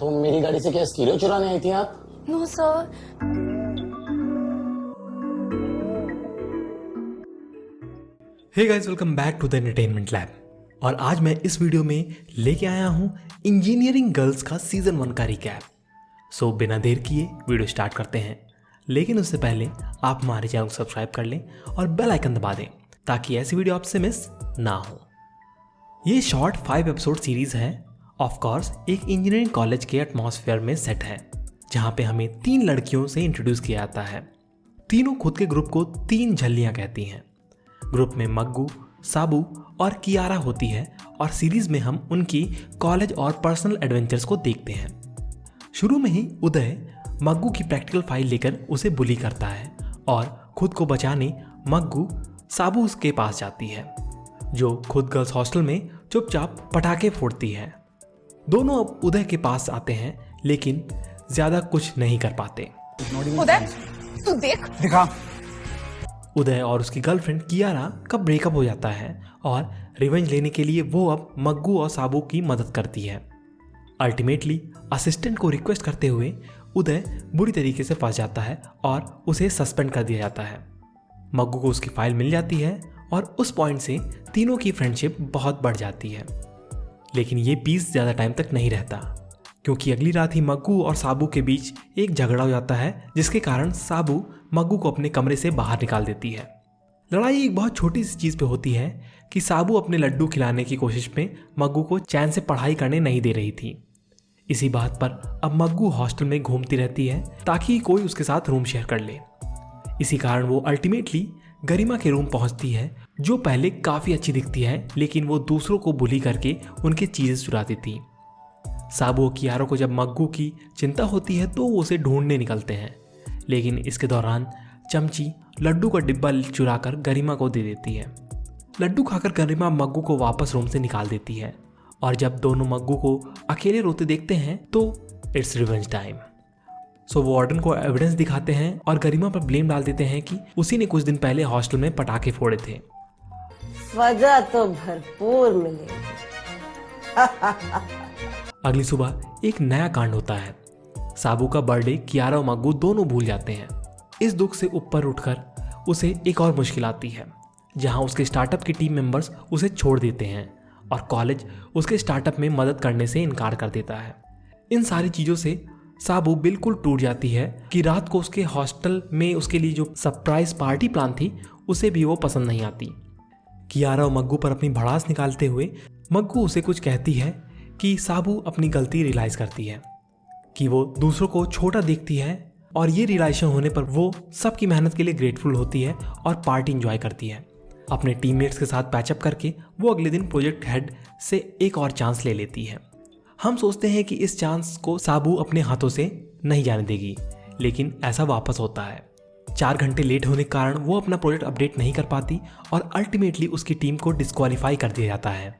तो मेरी गाड़ी से क्या स्टीरियो चुराने आई थी आप? No sir. Hey guys, welcome back to the entertainment lab. और आज मैं इस वीडियो में लेके आया हूँ इंजीनियरिंग गर्ल्स का सीजन 1 का रिकैप। सो बिना देर किए वीडियो स्टार्ट करते हैं, लेकिन उससे पहले आप हमारे चैनल को सब्सक्राइब कर लें और बेल आइकन दबा दें ताकि ऐसी वीडियो आपसे मिस ना हो। ये शॉर्ट 5 एपिसोड सीरीज है। ऑफ कोर्स एक इंजीनियरिंग कॉलेज के एटमॉस्फेयर में सेट है, जहाँ पे हमें 3 लड़कियों से इंट्रोड्यूस किया जाता है। तीनों खुद के ग्रुप को 3 झल्लियाँ कहती हैं। ग्रुप में मग्गू, साबू और कियारा होती है और सीरीज में हम उनकी कॉलेज और पर्सनल एडवेंचर्स को देखते हैं। शुरू में ही उदय मग्गू की प्रैक्टिकल फाइल लेकर उसे बुली करता है और खुद को बचाने मग्गू साबू के पास जाती है, जो खुद गर्ल्स हॉस्टल में चुपचाप पटाखे फोड़ती है। दोनों अब उदय के पास आते हैं, लेकिन ज्यादा कुछ नहीं कर पाते। उदय, तू देख। दिखा। उदय और उसकी गर्लफ्रेंड कियारा का ब्रेकअप हो जाता है और रिवेंज लेने के लिए वो अब मग्गू और साबू की मदद करती है। अल्टीमेटली असिस्टेंट को रिक्वेस्ट करते हुए उदय बुरी तरीके से फंस जाता है और उसे सस्पेंड कर दिया जाता है। मग्गू को उसकी फाइल मिल जाती है और उस पॉइंट से तीनों की फ्रेंडशिप बहुत बढ़ जाती है। लेकिन ये पीस ज़्यादा टाइम तक नहीं रहता, क्योंकि अगली रात ही मग्गू और साबू के बीच एक झगड़ा हो जाता है, जिसके कारण साबू मग्गू को अपने कमरे से बाहर निकाल देती है। लड़ाई एक बहुत छोटी सी चीज़ पे होती है कि साबू अपने लड्डू खिलाने की कोशिश में मग्गू को चैन से पढ़ाई करने नहीं दे रही थी। इसी बात पर अब मग्गू हॉस्टल में घूमती रहती है ताकि कोई उसके साथ रूम शेयर कर ले। इसी कारण वो अल्टीमेटली गरिमा के रूम पहुंचती है, जो पहले काफ़ी अच्छी दिखती है, लेकिन वो दूसरों को बुली करके उनकी चीज़ें चुराती थी। साबू और कियारा को जब मग्गू की चिंता होती है तो वो उसे ढूंढने निकलते हैं, लेकिन इसके दौरान चमची लड्डू का डिब्बा चुराकर गरिमा को दे देती है। लड्डू खाकर गरिमा मग्गू को वापस रूम से निकाल देती है और जब दोनों मग्गू को अकेले रोते देखते हैं तो इट्स रिवेंज टाइम। सो वो वार्डन को एविडेंस दिखाते हैं और गरिमा पर ब्लेम डाल देते हैं कि उसी ने कुछ दिन पहले हॉस्टल में पटाखे फोड़े थे। वजह तो भरपूर मिलेगी। अगली सुबह एक नया कांड होता है। साबू का बर्थडे कियारा और मग्गू दोनों भूल जाते हैं। इस दुख से ऊपर उठकर उसे एक और मुश्किल आती है, जहां उसके स्टार्टअप के टीम मेंबर्स उसे छोड़ देते हैं और कॉलेज उसके स्टार्टअप में मदद करने से इनकार कर देता है। इन सारी चीज़ों से साबू बिल्कुल टूट जाती है कि रात को उसके हॉस्टल में उसके लिए जो सरप्राइज पार्टी प्लान थी उसे भी वो पसंद नहीं आती। कियारा और मग्गू पर अपनी भड़ास निकालते हुए मग्गू उसे कुछ कहती है कि साबू अपनी गलती रियलाइज़ करती है कि वो दूसरों को छोटा देखती है, और ये रियलाइजेशन होने पर वो सबकी मेहनत के लिए ग्रेटफुल होती है और पार्टी एंजॉय करती है। अपने टीममेट्स के साथ पैचअप करके वो अगले दिन प्रोजेक्ट हेड से एक और चांस ले लेती है। हम सोचते हैं कि इस चांस को साबू अपने हाथों से नहीं जाने देगी, लेकिन ऐसा वापस होता है। 4 घंटे लेट होने के कारण वो अपना प्रोजेक्ट अपडेट नहीं कर पाती और अल्टीमेटली उसकी टीम को डिस्क्वालीफाई कर दिया जाता है।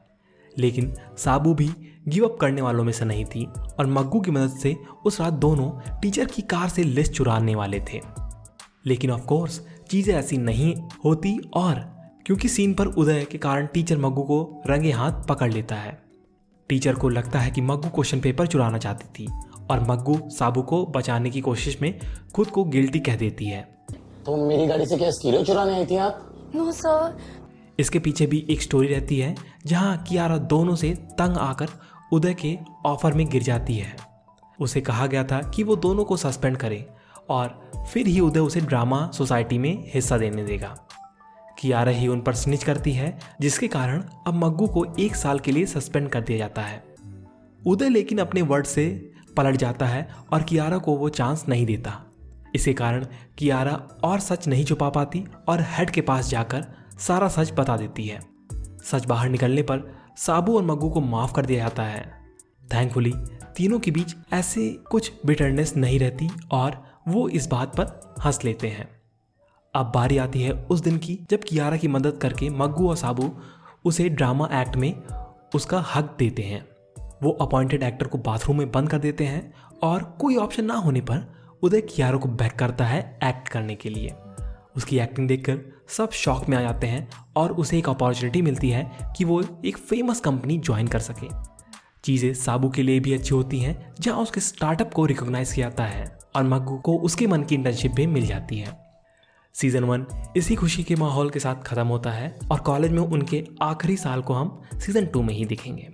लेकिन साबू भी गिव अप करने वालों में से नहीं थी और मग्गू की मदद से उस रात दोनों टीचर की कार से लिस्ट चुराने वाले थे। लेकिन ऑफ कोर्स चीज़ें ऐसी नहीं होती, और क्योंकि सीन पर उदय के कारण टीचर मग्गू को रंगे हाथ पकड़ लेता है। टीचर को लगता है कि मग्गू क्वेश्चन पेपर चुराना चाहती थी और मग्गू साबू को बचाने की कोशिश में खुद को गिल्टी कह देती है। तो मेरी गाड़ी से क्या स्टीरियो चुराने आई थी आप? No sir. इसके पीछे भी एक स्टोरी रहती है, जहां कियारा दोनों से तंग आकर उदय के ऑफर में गिर जाती है। उसे कहा गया था कि वो दोनों को सस्पेंड करे और फिर ही उदय उसे ड्रामा सोसाइटी में हिस्सा देने देगा। कियारा ही उन पर स्निच करती है, जिसके कारण अब मग्गू को 1 साल के लिए सस्पेंड कर दिया जाता है। उदय लेकिन अपने वर्ड से पलट जाता है और कियारा को वो चांस नहीं देता। इसके कारण कियारा और सच नहीं छुपा पाती और हेड के पास जाकर सारा सच बता देती है। सच बाहर निकलने पर साबू और मग्गू को माफ़ कर दिया जाता है। थैंकफुली तीनों के बीच ऐसे कुछ बिटरनेस नहीं रहती और वो इस बात पर हंस लेते हैं। अब बारी आती है उस दिन की जब कियारा की मदद करके मग्गू और साबू उसे ड्रामा एक्ट में उसका हक देते हैं। वो अपॉइंटेड एक्टर को बाथरूम में बंद कर देते हैं और कोई ऑप्शन ना होने पर उदय कियारा को बैक करता है एक्ट करने के लिए। उसकी एक्टिंग देखकर सब शॉक में आ जाते हैं और उसे एक अपॉर्चुनिटी मिलती है कि वो एक फेमस कंपनी ज्वाइन कर सके। चीज़ें साबू के लिए भी अच्छी होती हैं, जहाँ उसके स्टार्टअप को रिकॉग्नाइज किया जाता है और मग्गू को उसके मन की इंटर्नशिप भी मिल जाती है। सीज़न 1 इसी खुशी के माहौल के साथ ख़त्म होता है और कॉलेज में उनके आखिरी साल को हम सीज़न 2 में ही देखेंगे।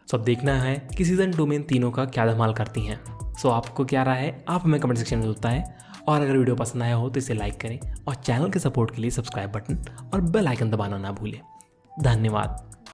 सो अब देखना है कि सीज़न 2 में इन तीनों का क्या धमाल करती हैं। सो आपको क्या राय है, आप हमें कमेंट सेक्शन में बताएं और अगर वीडियो पसंद आया हो तो इसे लाइक करें और चैनल के सपोर्ट के लिए सब्सक्राइब बटन और बेल आइकन दबाना ना भूलें। धन्यवाद।